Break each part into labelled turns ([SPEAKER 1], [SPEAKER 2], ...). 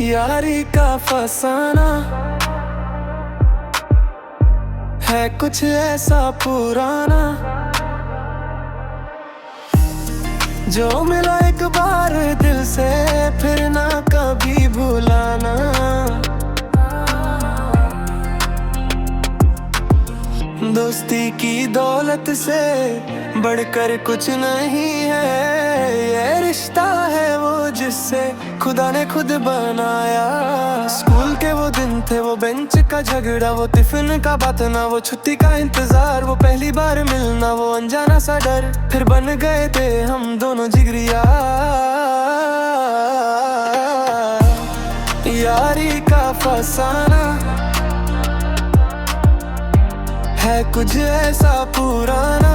[SPEAKER 1] यारी का फसाना है कुछ ऐसा पुराना, जो मिला एक बार दिल से फिर ना कभी भुलाना। दोस्ती की दौलत से बढ़कर कुछ नहीं है, ये रिश्ता है वो जिससे खुदा ने खुद बनाया। स्कूल के वो दिन थे, वो बेंच का झगड़ा, वो टिफिन का बातना, वो छुट्टी का इंतजार, वो पहली बार मिलना, वो अनजाना सा डर, फिर बन गए थे हम दोनों जिगरिया। यारी का फसाना है कुछ ऐसा पुराना,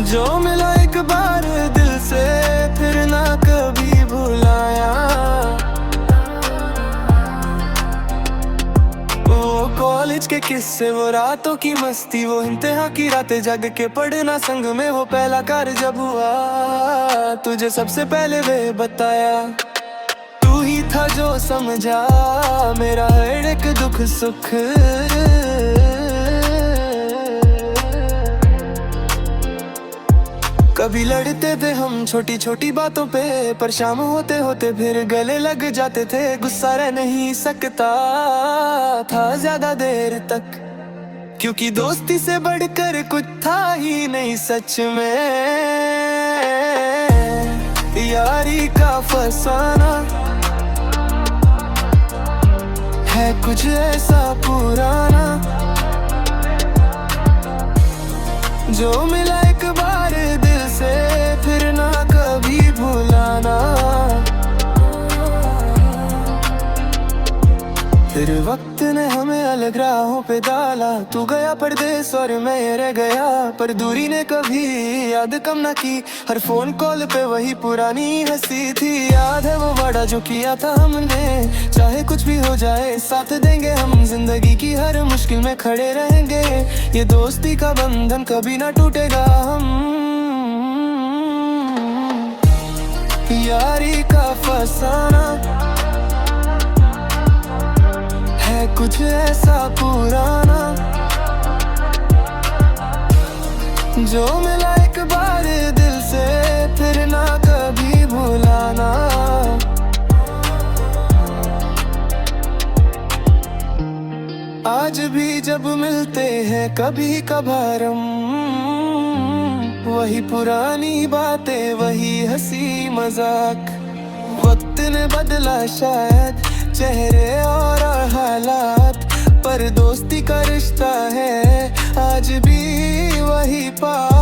[SPEAKER 1] जो मिला एक बार दिल से फिर ना कभी भुलाया। वो कॉलेज के किस्से, वो रातों की मस्ती, वो इम्तिहान की रातें जग के पढ़ना संग में, वो पहला कार्य जब हुआ तुझे सबसे पहले वे बताया। तू ही था जो समझा मेरा हर एक दुख सुख, कभी लड़ते थे हम छोटी छोटी बातों पे, पर शाम होते होते फिर गले लग जाते थे। गुस्सा रह नहीं सकता था ज्यादा देर तक, क्योंकि दोस्ती से बढ़कर कुछ था ही नहीं सच में। यारी का फसाना है कुछ ऐसा पुराना, जो मिला एक बार दिल से फिर ना कभी भुलाना। फिर वक्त ने हमें अलग राहों पे डाला, तू गया परदेस और मैं रह गया, पर दूरी ने कभी याद कम ना की। हर फोन कॉल पे वही पुरानी हंसी थी, याद है वो वादा जो किया था हमने, चाहे कुछ भी हो जाए साथ देंगे हम, जिंदगी की हर मुश्किल में खड़े रहेंगे, ये दोस्ती का बंधन कभी ना टूटेगा हम। यारी का फसाना है कुछ ऐसा पुराना, जो मिला एक बार दिल से फिर ना कभी भुलाना। आज भी जब मिलते हैं कभी कभार हम, वही पुरानी बातें, वही हंसी मजाक। वक्त ने बदला शायद चेहरे और हालात, पर दोस्ती का रिश्ता है आज भी वही पास।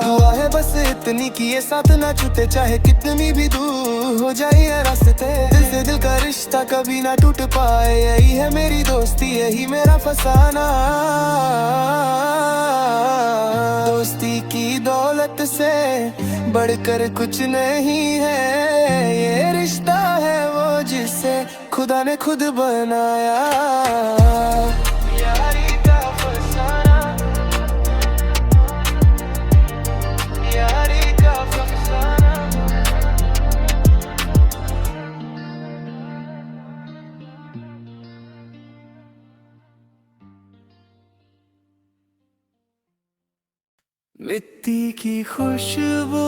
[SPEAKER 1] दुआ है बस इतनी कि ये साथ ना छूटे, चाहे कितनी भी दूर हो जाए रास्ते, दिल से दिल का रिश्ता कभी ना टूट पाए। यही है मेरी दोस्ती, यही मेरा फसाना। दोस्ती की दौलत से बढ़कर कुछ नहीं है, ये रिश्ता है वो जिसे खुदा ने खुद बनाया। यारी का फसाना, यारी का फसाना। मिट्टी की खुशबू,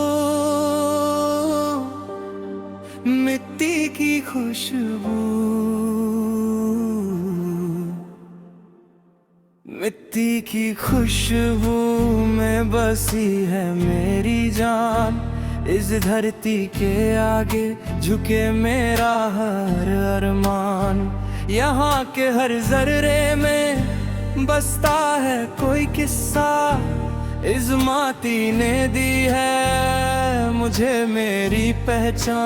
[SPEAKER 1] मिट्टी की खुशबू, मिट्टी की खुशबू में बसी है मेरी जान। इस धरती के आगे झुके मेरा हर अरमान, यहाँ के हर जर्रे में बसता है कोई किस्सा। इस माटी ने दी है मुझे मेरी पहचान।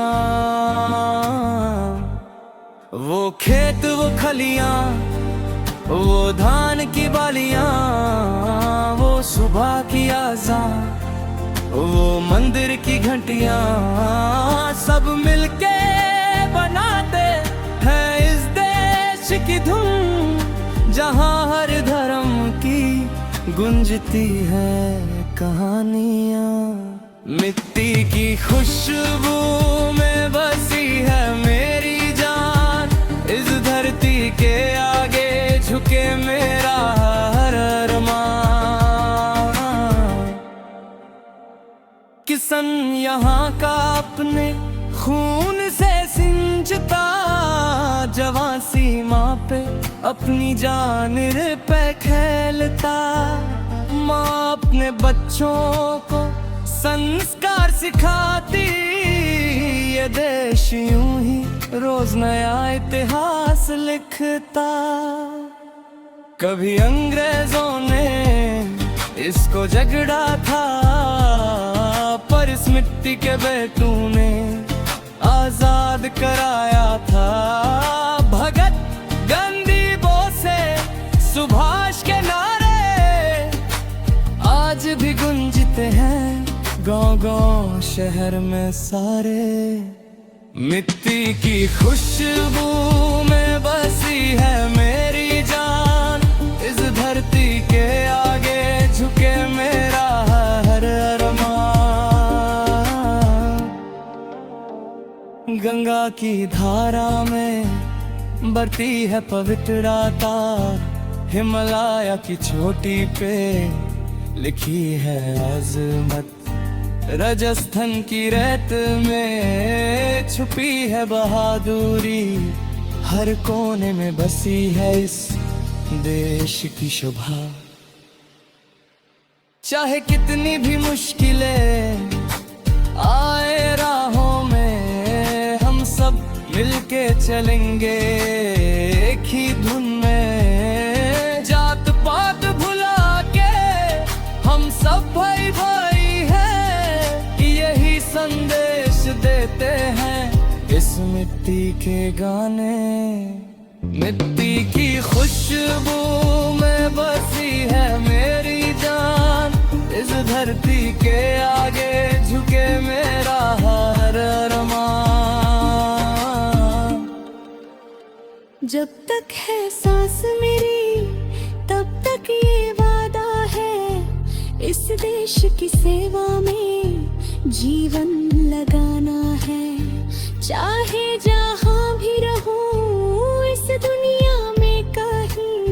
[SPEAKER 1] वो खेत, वो खलियां, वो धान की बालियां, वो सुबह की आज़ान, वो मंदिर की घंटियां, सब मिलके बनाते हैं इस देश की धुन। जहां सुनाती है कहानियाँ। मिट्टी की खुशबू में बसी है मेरी जान, इस धरती के आगे झुके मेरा हर अरमान। किसान यहाँ का अपने खून से सिंचता, जवां सीमा पे अपनी जान पे खेलता। माँ अपने बच्चों को संस्कार सिखाती, ये देश यूं ही रोज नया इतिहास लिखता। कभी अंग्रेजों ने इसको झगड़ा था, पर इस मिट्टी के बेटों ने आजाद कराया था। भगत, गांधी, बोसे, सुभाष के नारे आज भी गूंजते हैं गांव-गांव शहर में सारे। मिट्टी की खुशबू में बसी है मेरी जान, इस धरती के आगे झुके मेरा हर अरमान। गंगा की धारा में बरती है पवित्रता, हिमालय की चोटी पे लिखी है अजमत। राजस्थान की रेत में छुपी है बहादुरी, हर कोने में बसी है इस देश की शोभा। चाहे कितनी भी मुश्किलें आए राहों में, हम सब मिलके चलेंगे एक ही धुन में। जात पात भुला के हम सब भाई भाई हैं, यही संदेश देते हैं इस मिट्टी के गाने। मिट्टी की खुशबू में बसी है मेरी जान, इस धरती के आगे झुके मेरा हर अरमान।
[SPEAKER 2] जब तक है सांस मेरी तब तक ये वादा है, इस देश की सेवा में जीवन लगाना है। चाहे जहाँ भी रहूं इस दुनिया में कहीं,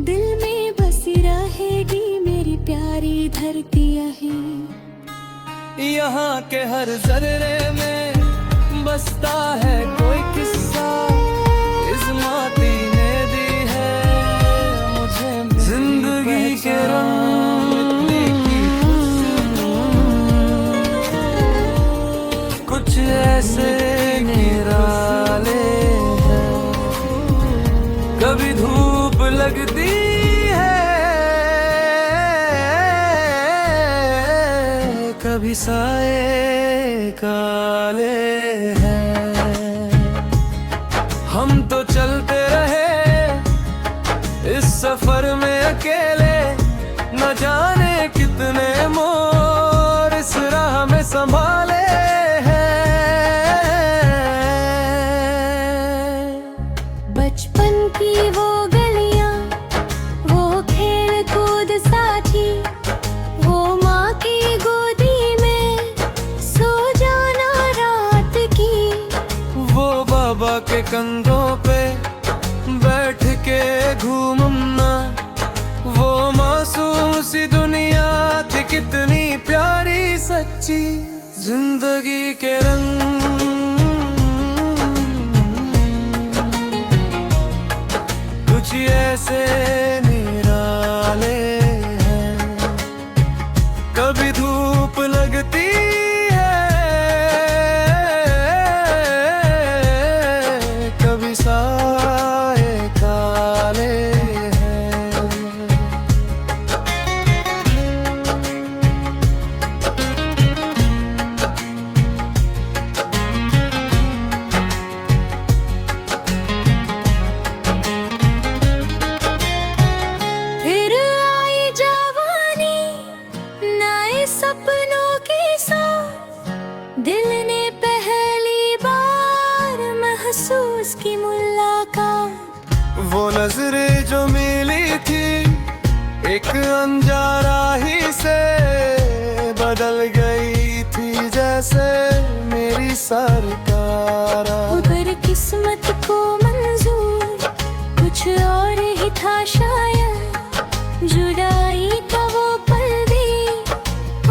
[SPEAKER 2] दिल में बसी रहेगी मेरी प्यारी धरती यही।
[SPEAKER 1] यहाँ के हर जर्रे में बसता है कोई किस्सा, इस माटी ने दी है मुझे जिंदगी के रंग। मिट्टी की कुछ ऐसे निराले हैं, कभी धूप लगती कभी साए काले हैं। हम तो चलते रहे इस सफर में अकेले, न जाने कितने मोड़ इस राह में संभाले हैं।
[SPEAKER 2] बचपन की वो गलियां, वो खेल कूद साथी, वो माँ की गोदी
[SPEAKER 1] बाबा के कंधों पे बैठ के घूमना, वो मासूम सी दुनिया थी कितनी प्यारी सच्ची। जिंदगी के रंग कुछ ऐसे निराले हैं, कभी धूप लगती साए काले हैं।
[SPEAKER 2] फिर आई जवानी नए सपनों के साथ, दिल ने पहली बार महसूस की मुलाकात।
[SPEAKER 1] वो नजरें जो मिली थी एक अंजारा ही से बदल गई थी जैसे मेरी सरकारा।
[SPEAKER 2] मगर किस्मत को मंजूर कुछ और ही था शायद, जुदाई का वो पल भी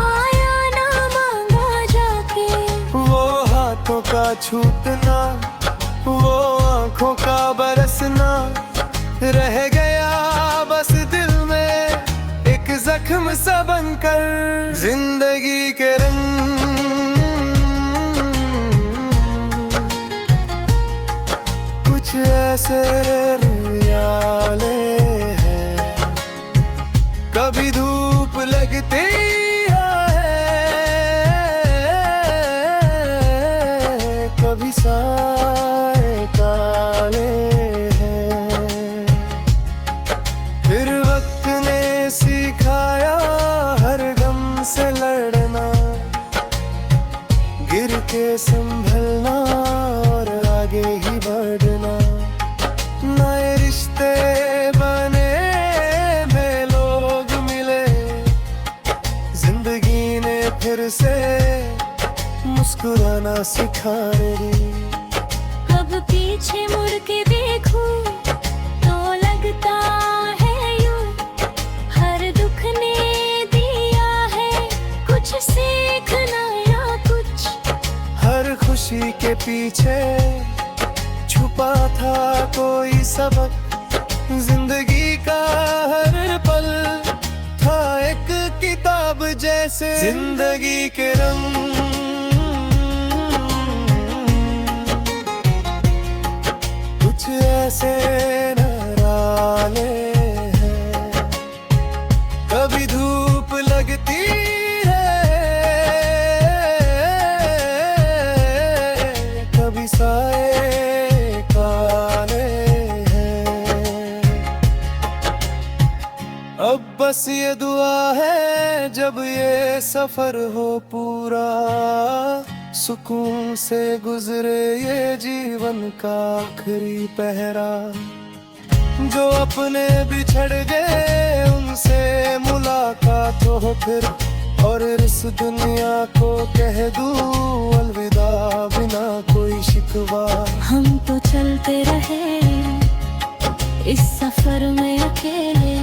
[SPEAKER 2] आया ना मांगा जाके।
[SPEAKER 1] वो हाथों का छूटना, वो आंखों का बरसना, रह गया बस दिल में एक जख्म सा बनकर। जिंदगी के रंग कुछ ऐसे रुयाले हैं, कभी धूप लगती है, कभी साए काले हैं। फिर वक्त ने सिखाया हर गम से लड़ना, गिर के संभलना और आगे ही बढ़ना। नए रिश्ते बने में लोग मिले, जिंदगी ने फिर से मुस्कुराना सिखा दी।
[SPEAKER 2] अब पीछे मुड़ के देखूं तो लगता है यूं, हर दुख ने दिया है कुछ सीखना या कुछ।
[SPEAKER 1] हर खुशी के पीछे छुपा था कोई सबक, जिंदगी का हर पल था एक किताब जैसे। जिंदगी के रंग कुछ ऐसे नराले हैं, कभी धूप लगती है, कभी साए काले हैं। अब बस ये दुआ है जब ये सफर हो पूरा, सुकून से गुजरे ये जीवन का आखिरी पहरा। जो अपने बिछड़ गए उनसे मुलाकात हो फिर, और इस दुनिया को कह दूं अलविदा बिना कोई शिकवा।
[SPEAKER 2] हम तो चलते रहे इस सफर में अकेले,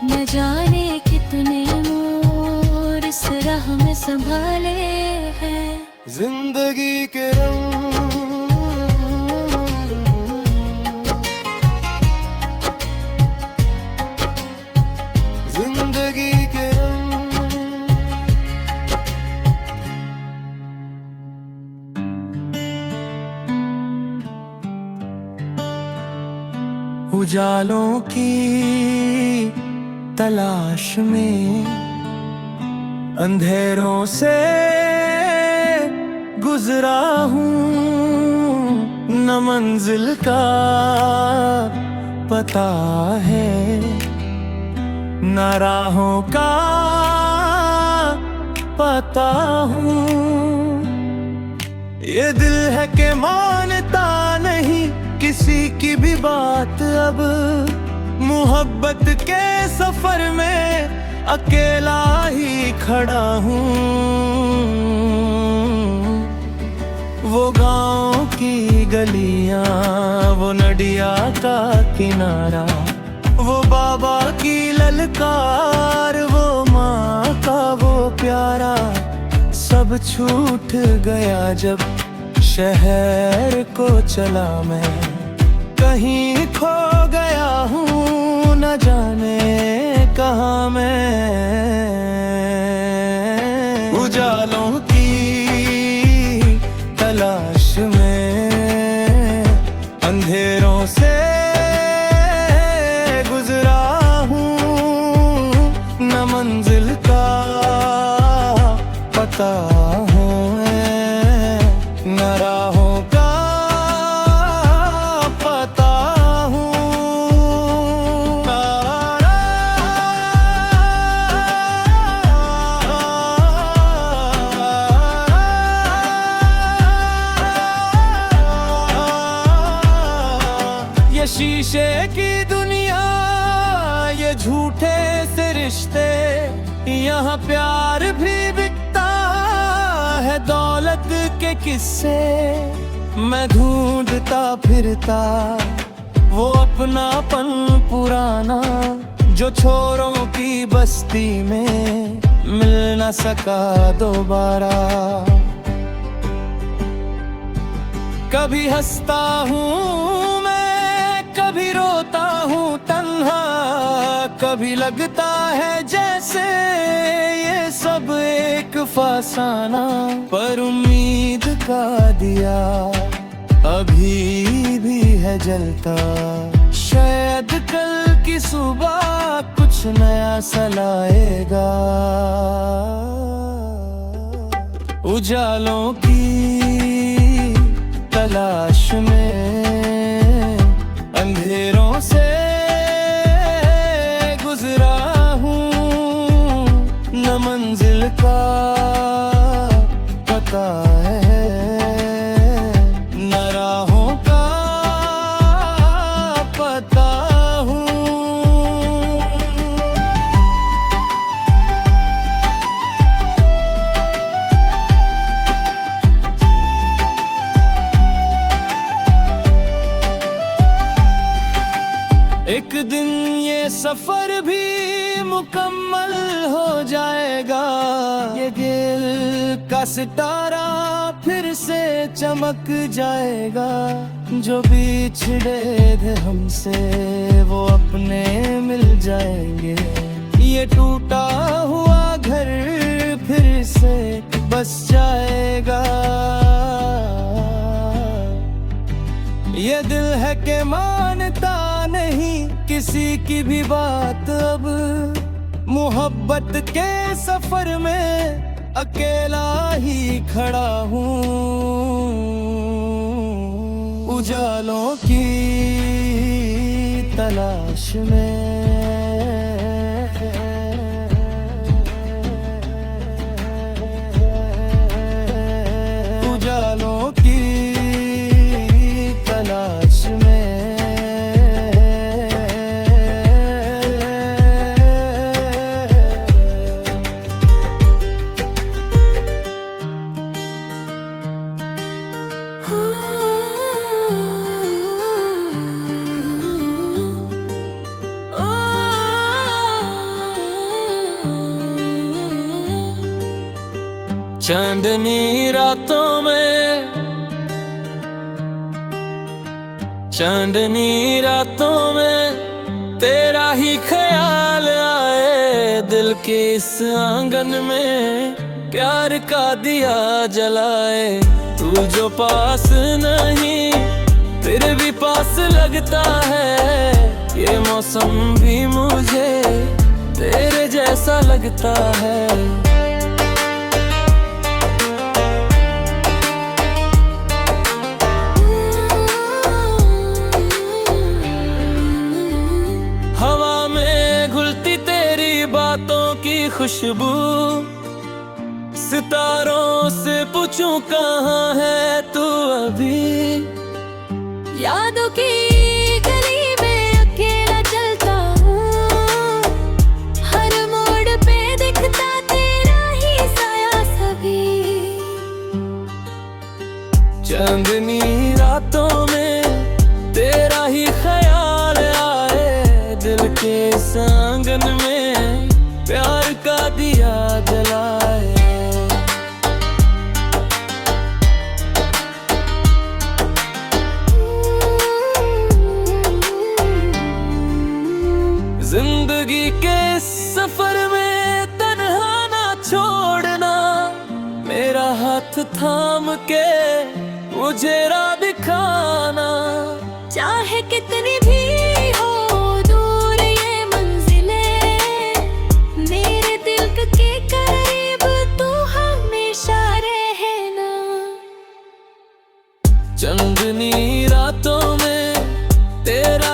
[SPEAKER 2] न जाने कितने मोड़ इस राह में संभाले हैं।
[SPEAKER 1] जिंदगी के रंग जिंदगी के रंग। उजालों की तलाश में अंधेरों से गुजरा हूँ, न मंजिल का पता है, न राहों का पता हूँ। ये दिल है कि मानता नहीं किसी की भी बात, अब मोहब्बत के सफर में अकेला ही खड़ा हूँ। वो गाँव की गलियां, वो नदिया का किनारा, वो बाबा की ललकार, वो माँ का वो प्यारा, सब छूट गया जब शहर को चला मैं। कहीं खो गया हूँ न जाने कहाँ मैं। उजालों की तलाश में अंधेरों से गुजरा हूँ, न मंजिल का पता है, न राहों का पता हूँ। ये शीशे की दुनिया, ये ये झूठे से रिश्ते, यहाँ प्यार भी बिकता है दौलत के किस्से। मैं ढूंढता फिरता वो अपनापन पुराना, जो छोरों की बस्ती में मिल न सका दोबारा। कभी हंसता हूँ मैं, कभी रोता हूँ तन्हा, कभी लगता है जैसे ये सब एक फसाना। पर उम्मीद का दिया अभी भी है जलता, शायद कल की सुबह कुछ नया सलाएगा। उजालों की तलाश में अंधेरों से गुजरा हूँ, न मंजिल का पता है न राहों का पता हूँ। एक दिन ये सफर भी मुकम्मल हो जाएगा, ये दिल का सितारा फिर से चमक जाएगा। जो बिछड़े थे हमसे वो अपने मिल जाएंगे, ये टूटा हुआ घर फिर से बस जाएगा। ये दिल है कि मानता नहीं किसी की भी बात, अब मोहब्बत के सफर में अकेला ही खड़ा हूँ। उजालों की तलाश में उजालों की तलाश में चांदनी रातों में, चांदनी रातों में तेरा ही ख्याल आए, दिल के इस आंगन में प्यार का दिया जलाए। तू जो पास नहीं फिर भी पास लगता है, ये मौसम भी मुझे तेरे जैसा लगता है। बातों की खुशबू, सितारों से पूछूं कहाँ है तू अभी।
[SPEAKER 2] यादों की गली में अकेला चलता हूँ, हर मोड़ पे दिखता तेरा ही साया सभी।
[SPEAKER 1] चांदनी रातों में तेरा ही ख्याल आए, दिल के इस आंगन में प्यार का दिया जलाए। जिंदगी के सफर में तन्हा ना छोड़ना, मेरा हाथ थाम के मुझे राह दिखाना।
[SPEAKER 2] चाहे कितनी भी हो दूर ये मंजिलें, मेरे दिल के करीब तू हमेशा रहना।
[SPEAKER 1] चांदनी रातों में तेरा